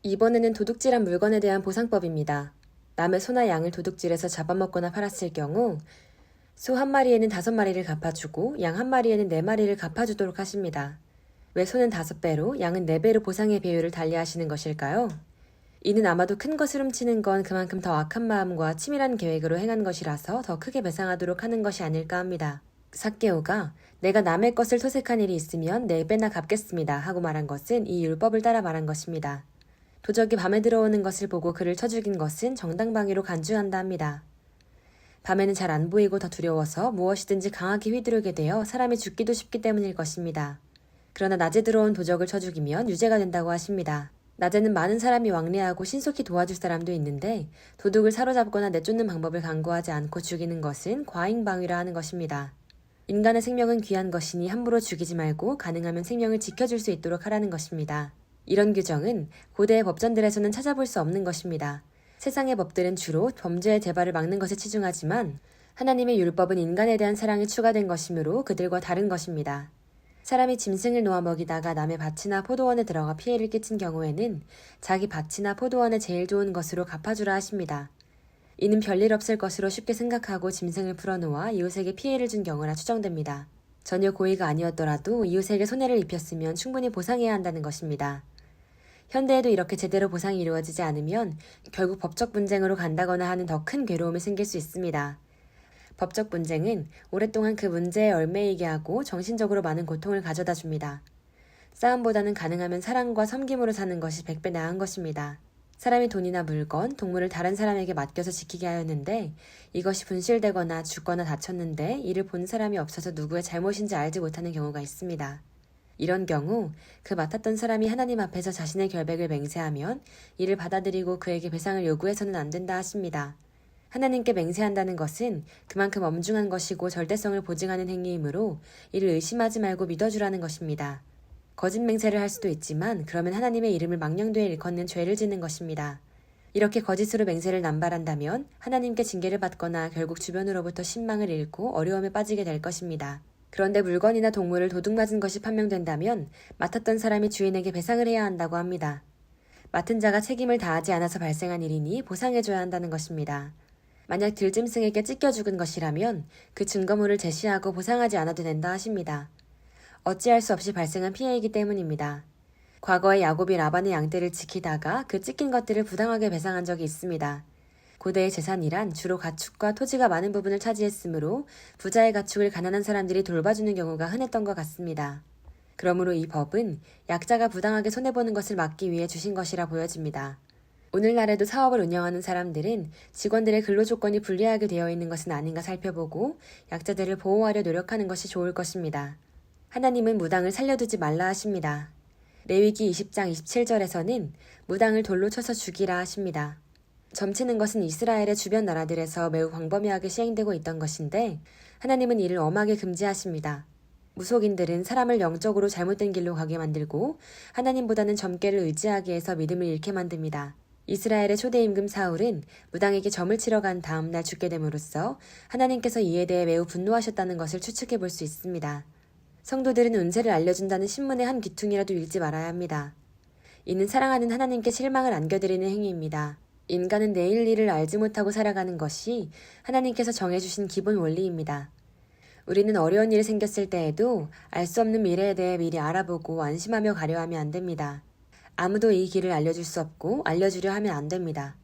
이번에는 도둑질한 물건에 대한 보상법입니다. 남의 소나 양을 도둑질해서 잡아먹거나 팔았을 경우 소 한 마리에는 5마리를 갚아주고 양 한 마리에는 4마리를 갚아주도록 하십니다. 왜 소는 5배로 양은 4배로 보상의 비율을 달리하시는 것일까요? 이는 아마도 큰 것을 훔치는 건 그만큼 더 악한 마음과 치밀한 계획으로 행한 것이라서 더 크게 배상하도록 하는 것이 아닐까 합니다. 삭개오가 내가 남의 것을 토색한 일이 있으면 4배나 갚겠습니다 하고 말한 것은 이 율법을 따라 말한 것입니다. 도적이 밤에 들어오는 것을 보고 그를 쳐 죽인 것은 정당방위로 간주한다 합니다. 밤에는 잘 안 보이고 더 두려워서 무엇이든지 강하게 휘두르게 되어 사람이 죽기도 쉽기 때문일 것입니다. 그러나 낮에 들어온 도적을 쳐 죽이면 유죄가 된다고 하십니다. 낮에는 많은 사람이 왕래하고 신속히 도와줄 사람도 있는데 도둑을 사로잡거나 내쫓는 방법을 강구하지 않고 죽이는 것은 과잉방위라 하는 것입니다. 인간의 생명은 귀한 것이니 함부로 죽이지 말고 가능하면 생명을 지켜줄 수 있도록 하라는 것입니다. 이런 규정은 고대의 법전들에서는 찾아볼 수 없는 것입니다. 세상의 법들은 주로 범죄의 재발을 막는 것에 치중하지만 하나님의 율법은 인간에 대한 사랑이 추가된 것이므로 그들과 다른 것입니다. 사람이 짐승을 놓아 먹이다가 남의 밭이나 포도원에 들어가 피해를 끼친 경우에는 자기 밭이나 포도원에 제일 좋은 것으로 갚아주라 하십니다. 이는 별일 없을 것으로 쉽게 생각하고 짐승을 풀어놓아 이웃에게 피해를 준 경우라 추정됩니다. 전혀 고의가 아니었더라도 이웃에게 손해를 입혔으면 충분히 보상해야 한다는 것입니다. 현대에도 이렇게 제대로 보상이 이루어지지 않으면 결국 법적 분쟁으로 간다거나 하는 더 큰 괴로움이 생길 수 있습니다. 법적 분쟁은 오랫동안 그 문제에 얽매이게 하고 정신적으로 많은 고통을 가져다 줍니다. 싸움보다는 가능하면 사랑과 섬김으로 사는 것이 100배 나은 것입니다. 사람이 돈이나 물건, 동물을 다른 사람에게 맡겨서 지키게 하였는데 이것이 분실되거나 죽거나 다쳤는데 이를 본 사람이 없어서 누구의 잘못인지 알지 못하는 경우가 있습니다. 이런 경우 그 맡았던 사람이 하나님 앞에서 자신의 결백을 맹세하면 이를 받아들이고 그에게 배상을 요구해서는 안 된다 하십니다. 하나님께 맹세한다는 것은 그만큼 엄중한 것이고 절대성을 보증하는 행위이므로 이를 의심하지 말고 믿어주라는 것입니다. 거짓 맹세를 할 수도 있지만 그러면 하나님의 이름을 망령되이 일컫는 죄를 짓는 것입니다. 이렇게 거짓으로 맹세를 남발한다면 하나님께 징계를 받거나 결국 주변으로부터 신망을 잃고 어려움에 빠지게 될 것입니다. 그런데 물건이나 동물을 도둑맞은 것이 판명된다면 맡았던 사람이 주인에게 배상을 해야 한다고 합니다. 맡은 자가 책임을 다하지 않아서 발생한 일이니 보상해줘야 한다는 것입니다. 만약 들짐승에게 찢겨 죽은 것이라면 그 증거물을 제시하고 보상하지 않아도 된다 하십니다. 어찌할 수 없이 발생한 피해이기 때문입니다. 과거에 야곱이 라반의 양떼를 지키다가 그 찢긴 것들을 부당하게 배상한 적이 있습니다. 고대의 재산이란 주로 가축과 토지가 많은 부분을 차지했으므로 부자의 가축을 가난한 사람들이 돌봐주는 경우가 흔했던 것 같습니다. 그러므로 이 법은 약자가 부당하게 손해보는 것을 막기 위해 주신 것이라 보여집니다. 오늘날에도 사업을 운영하는 사람들은 직원들의 근로 조건이 불리하게 되어 있는 것은 아닌가 살펴보고 약자들을 보호하려 노력하는 것이 좋을 것입니다. 하나님은 무당을 살려두지 말라 하십니다. 레위기 20장 27절에서는 무당을 돌로 쳐서 죽이라 하십니다. 점치는 것은 이스라엘의 주변 나라들에서 매우 광범위하게 시행되고 있던 것인데 하나님은 이를 엄하게 금지하십니다. 무속인들은 사람을 영적으로 잘못된 길로 가게 만들고 하나님보다는 점괘를 의지하게 해서 믿음을 잃게 만듭니다. 이스라엘의 초대 임금 사울은 무당에게 점을 치러 간 다음 날 죽게 됨으로써 하나님께서 이에 대해 매우 분노하셨다는 것을 추측해 볼 수 있습니다. 성도들은 운세를 알려준다는 신문의 한 귀퉁이라도 읽지 말아야 합니다. 이는 사랑하는 하나님께 실망을 안겨드리는 행위입니다. 인간은 내일 일을 알지 못하고 살아가는 것이 하나님께서 정해주신 기본 원리입니다. 우리는 어려운 일이 생겼을 때에도 알 수 없는 미래에 대해 미리 알아보고 안심하며 가려 하면 안 됩니다. 아무도 이 길을 알려줄 수 없고 알려주려 하면 안 됩니다.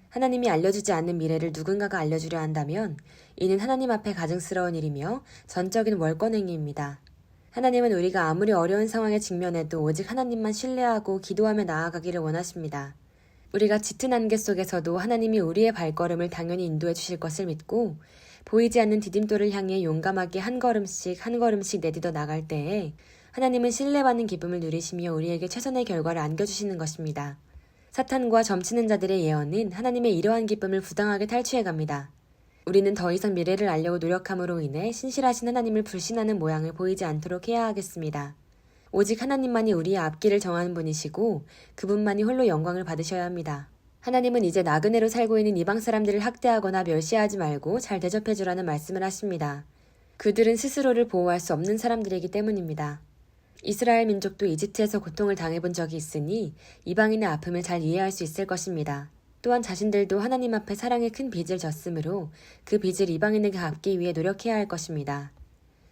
하나님이 알려주지 않는 미래를 누군가가 알려주려 한다면 이는 하나님 앞에 가증스러운 일이며 전적인 월권행위입니다. 하나님은 우리가 아무리 어려운 상황에 직면해도 오직 하나님만 신뢰하고 기도하며 나아가기를 원하십니다. 우리가 짙은 안개 속에서도 하나님이 우리의 발걸음을 당연히 인도해 주실 것을 믿고 보이지 않는 디딤돌을 향해 용감하게 한 걸음씩 한 걸음씩 내딛어 나갈 때에 하나님은 신뢰받는 기쁨을 누리시며 우리에게 최선의 결과를 안겨주시는 것입니다. 사탄과 점치는 자들의 예언은 하나님의 이러한 기쁨을 부당하게 탈취해 갑니다. 우리는 더 이상 미래를 알려고 노력함으로 인해 신실하신 하나님을 불신하는 모양을 보이지 않도록 해야 하겠습니다. 오직 하나님만이 우리의 앞길을 정하는 분이시고 그분만이 홀로 영광을 받으셔야 합니다. 하나님은 이제 나그네로 살고 있는 이방 사람들을 학대하거나 멸시하지 말고 잘 대접해주라는 말씀을 하십니다. 그들은 스스로를 보호할 수 없는 사람들이기 때문입니다. 이스라엘 민족도 이집트에서 고통을 당해본 적이 있으니 이방인의 아픔을 잘 이해할 수 있을 것입니다. 또한 자신들도 하나님 앞에 사랑의 큰 빚을 졌으므로 그 빚을 이방인에게 갚기 위해 노력해야 할 것입니다.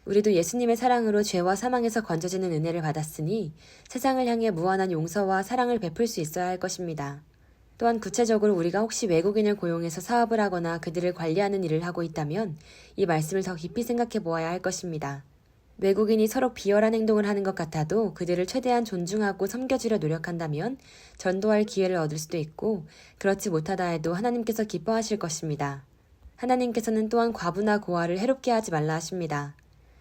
우리도 예수님의 사랑으로 죄와 사망에서 건져지는 은혜를 받았으니 세상을 향해 무한한 용서와 사랑을 베풀 수 있어야 할 것입니다. 또한 구체적으로 우리가 혹시 외국인을 고용해서 사업을 하거나 그들을 관리하는 일을 하고 있다면 이 말씀을 더 깊이 생각해 보아야 할 것입니다. 외국인이 서로 비열한 행동을 하는 것 같아도 그들을 최대한 존중하고 섬겨주려 노력한다면 전도할 기회를 얻을 수도 있고 그렇지 못하다 해도 하나님께서 기뻐하실 것입니다. 하나님께서는 또한 과부나 고아를 해롭게 하지 말라 하십니다.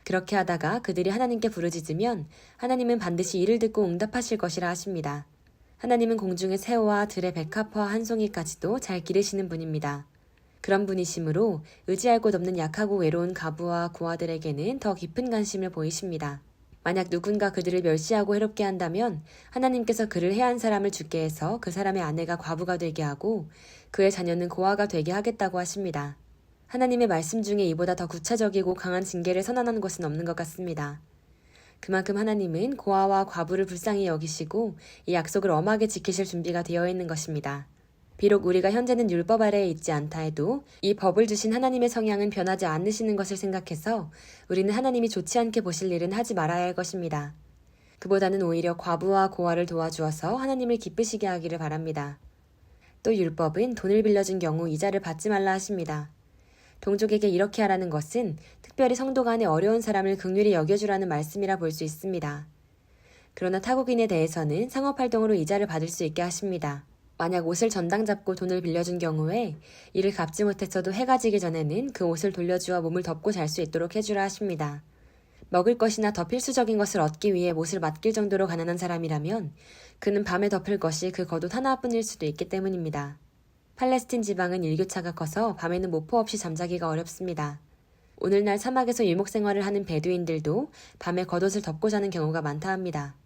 그렇게 하다가 그들이 하나님께 부르짖으면 하나님은 반드시 이를 듣고 응답하실 것이라 하십니다. 하나님은 공중의 새와 들의 백합화 한 송이까지도 잘 기르시는 분입니다. 그런 분이시므로 의지할 곳 없는 약하고 외로운 가부와 고아들에게는 더 깊은 관심을 보이십니다. 만약 누군가 그들을 멸시하고 해롭게 한다면 하나님께서 그를 해한 사람을 죽게 해서 그 사람의 아내가 과부가 되게 하고 그의 자녀는 고아가 되게 하겠다고 하십니다. 하나님의 말씀 중에 이보다 더 구체적이고 강한 징계를 선언한 곳은 없는 것 같습니다. 그만큼 하나님은 고아와 과부를 불쌍히 여기시고 이 약속을 엄하게 지키실 준비가 되어 있는 것입니다. 비록 우리가 현재는 율법 아래에 있지 않다 해도 이 법을 주신 하나님의 성향은 변하지 않으시는 것을 생각해서 우리는 하나님이 좋지 않게 보실 일은 하지 말아야 할 것입니다. 그보다는 오히려 과부와 고아를 도와주어서 하나님을 기쁘시게 하기를 바랍니다. 또 율법은 돈을 빌려준 경우 이자를 받지 말라 하십니다. 동족에게 이렇게 하라는 것은 특별히 성도 간에 어려운 사람을 긍휼히 여겨주라는 말씀이라 볼 수 있습니다. 그러나 타국인에 대해서는 상업활동으로 이자를 받을 수 있게 하십니다. 만약 옷을 전당 잡고 돈을 빌려준 경우에 이를 갚지 못했어도 해가 지기 전에는 그 옷을 돌려주어 몸을 덮고 잘 수 있도록 해주라 하십니다. 먹을 것이나 더 필수적인 것을 얻기 위해 못을 맡길 정도로 가난한 사람이라면 그는 밤에 덮을 것이 그 겉옷 하나뿐일 수도 있기 때문입니다. 팔레스틴 지방은 일교차가 커서 밤에는 모포 없이 잠자기가 어렵습니다. 오늘날 사막에서 유목 생활을 하는 베두인들도 밤에 겉옷을 덮고 자는 경우가 많다 합니다.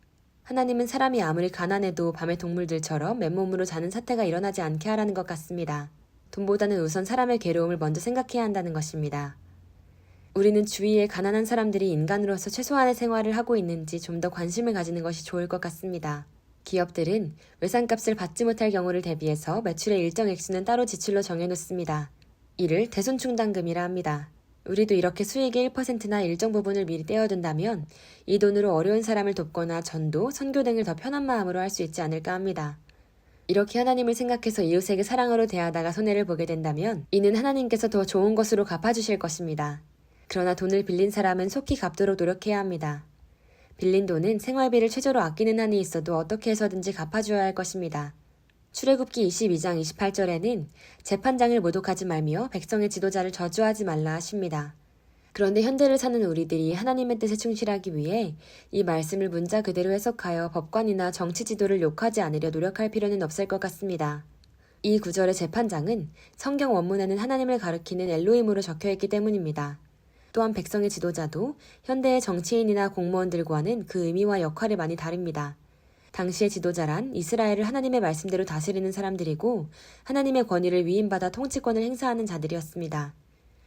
하나님은 사람이 아무리 가난해도 밤의 동물들처럼 맨몸으로 자는 사태가 일어나지 않게 하라는 것 같습니다. 돈보다는 우선 사람의 괴로움을 먼저 생각해야 한다는 것입니다. 우리는 주위에 가난한 사람들이 인간으로서 최소한의 생활을 하고 있는지 좀 더 관심을 가지는 것이 좋을 것 같습니다. 기업들은 외상값을 받지 못할 경우를 대비해서 매출의 일정 액수는 따로 지출로 정해놓습니다. 이를 대손충당금이라 합니다. 우리도 이렇게 수익의 1%나 일정 부분을 미리 떼어둔다면 이 돈으로 어려운 사람을 돕거나 전도, 선교 등을 더 편한 마음으로 할 수 있지 않을까 합니다. 이렇게 하나님을 생각해서 이웃에게 사랑으로 대하다가 손해를 보게 된다면 이는 하나님께서 더 좋은 것으로 갚아주실 것입니다. 그러나 돈을 빌린 사람은 속히 갚도록 노력해야 합니다. 빌린 돈은 생활비를 최저로 아끼는 한이 있어도 어떻게 해서든지 갚아줘야 할 것입니다. 출애굽기 22장 28절에는 재판장을 모독하지 말며 백성의 지도자를 저주하지 말라 하십니다. 그런데 현대를 사는 우리들이 하나님의 뜻에 충실하기 위해 이 말씀을 문자 그대로 해석하여 법관이나 정치 지도를 욕하지 않으려 노력할 필요는 없을 것 같습니다. 이 구절의 재판장은 성경 원문에는 하나님을 가리키는 엘로힘으로 적혀있기 때문입니다. 또한 백성의 지도자도 현대의 정치인이나 공무원들과는 그 의미와 역할이 많이 다릅니다. 당시의 지도자란 이스라엘을 하나님의 말씀대로 다스리는 사람들이고 하나님의 권위를 위임받아 통치권을 행사하는 자들이었습니다.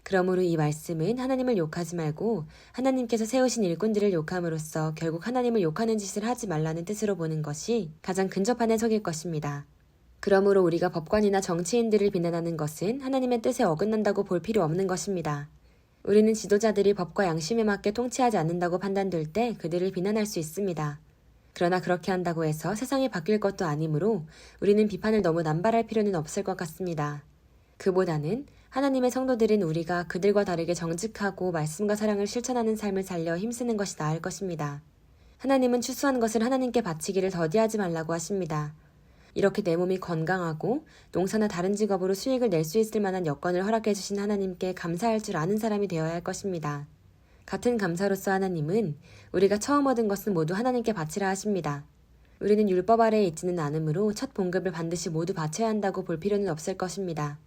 그러므로 이 말씀은 하나님을 욕하지 말고 하나님께서 세우신 일꾼들을 욕함으로써 결국 하나님을 욕하는 짓을 하지 말라는 뜻으로 보는 것이 가장 근접한 해석일 것입니다. 그러므로 우리가 법관이나 정치인들을 비난하는 것은 하나님의 뜻에 어긋난다고 볼 필요 없는 것입니다. 우리는 지도자들이 법과 양심에 맞게 통치하지 않는다고 판단될 때 그들을 비난할 수 있습니다. 그러나 그렇게 한다고 해서 세상이 바뀔 것도 아니므로 우리는 비판을 너무 남발할 필요는 없을 것 같습니다. 그보다는 하나님의 성도들인 우리가 그들과 다르게 정직하고 말씀과 사랑을 실천하는 삶을 살려 힘쓰는 것이 나을 것입니다. 하나님은 추수한 것을 하나님께 바치기를 더디하지 말라고 하십니다. 이렇게 내 몸이 건강하고 농사나 다른 직업으로 수익을 낼 수 있을 만한 여건을 허락해 주신 하나님께 감사할 줄 아는 사람이 되어야 할 것입니다. 같은 감사로서 하나님은 우리가 처음 얻은 것은 모두 하나님께 바치라 하십니다. 우리는 율법 아래에 있지는 않으므로 첫 봉급을 반드시 모두 바쳐야 한다고 볼 필요는 없을 것입니다.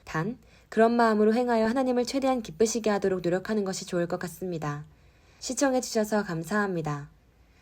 단, 그런 마음으로 행하여 하나님을 최대한 기쁘시게 하도록 노력하는 것이 좋을 것 같습니다. 시청해 주셔서 감사합니다.